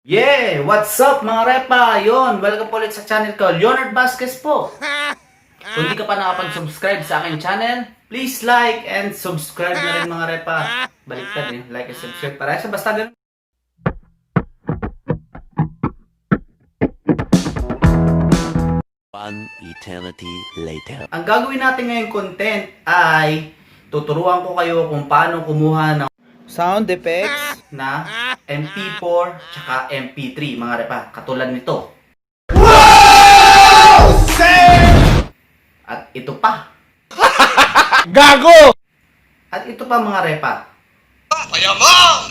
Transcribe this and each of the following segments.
Yeah! What's up mga repa? Yun, welcome po ulit sa channel ko, Leonard Vasquez po. Kung di ka pa nakapag-subscribe sa aking channel, please like and subscribe na rin mga repa. Baliktad eh, like and subscribe. Para sa basta ganun. One eternity later. Ang gagawin natin ngayong content ay tuturuan ko kayo kung paano kumuha ng sound effects na MP4 tsaka MP3 mga repa. Katulad nito. Wow! At ito pa. Gago! At ito pa mga repa. Payabang!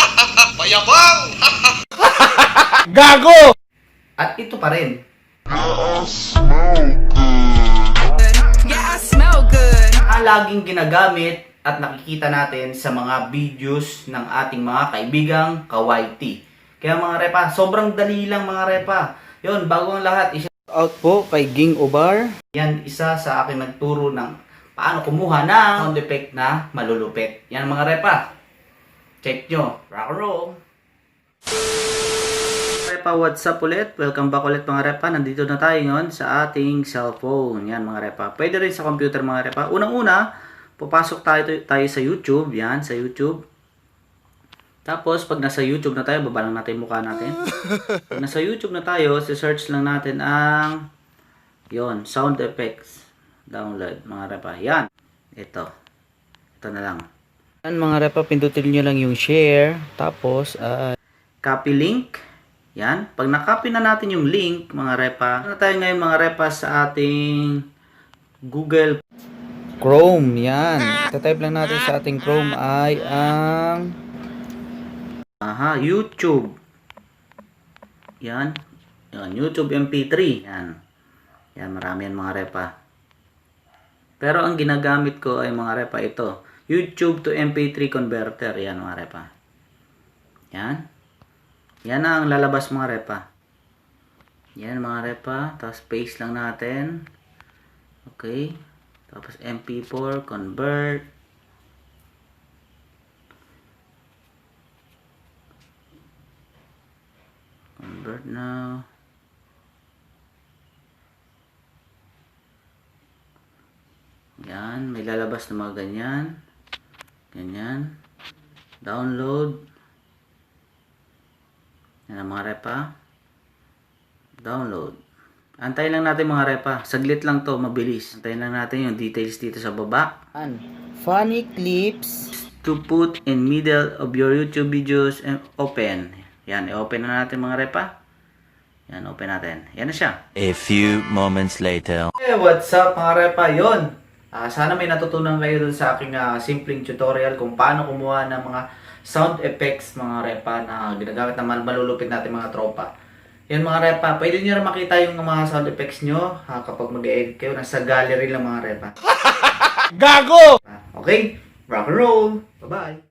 Payabang! Gago! At ito pa rin. Yeah, I smell good. Ang laging ginagamit at nakikita natin sa mga videos ng ating mga kaibigang kawaiti. Kaya mga repa, sobrang dali lang mga repa. Yun, bago ang lahat, out po kay Ging Obar. Yan, isa sa akin nagturo ng paano kumuha ng sound effect na malulupit. Yan mga repa. Check nyo. Rock and roll. Repa, what's up ulit? Welcome back ulit mga repa. Nandito na tayo ngayon sa ating cellphone. Yan mga repa. Pwede rin sa computer mga repa. Unang-una, papasok tayo sa YouTube. Yan, sa YouTube. Tapos, pag nasa YouTube na tayo, baba lang natin yung mukha natin. Pag nasa YouTube na tayo, search lang natin ang yon, sound effects. Download, mga repa. Yan. Ito. Ito na lang. Yan, mga repa, pindutin nyo lang yung share. Tapos, copy link. Yan. Pag na-copy na natin yung link, mga repa, na tayo ngayon, mga repa, sa ating Google Chrome. Yan. Ito-type lang natin sa ating Chrome ay ang YouTube. Yan. Yan. YouTube MP3. Yan. Yan. Marami yan mga repa. Pero ang ginagamit ko ay mga repa ito. YouTube to MP3 converter. Yan mga repa. Yan. Yan na ang lalabas mga repa. Yan mga repa. Tapos paste lang natin. Okay. Tapos MP4 convert. Convert now. Yan, may lalabas na mga ganyan. Ganyan. Download. Yan ang mga repa. Download. Antayin lang natin mga repa. Saglit lang to, mabilis. Antayin lang natin yung details dito sa baba. Funny clips to put in middle of your YouTube videos and open. Yan, i-open na natin mga repa. Yan, open natin. Yan na siya. A few moments later. Hey, what's up mga repa? Yun. Sana may natutunan kayo dun sa aking simpleng tutorial kung paano kumuha ng mga sound effects mga repa na ginagamit na malulupit natin mga tropa. Yan mga repa, pwede nyo rin makita yung mga sound effects nyo kapag mag-edit kayo. Nasa gallery lang mga repa. Gago! Okay, rock and roll. Bye-bye.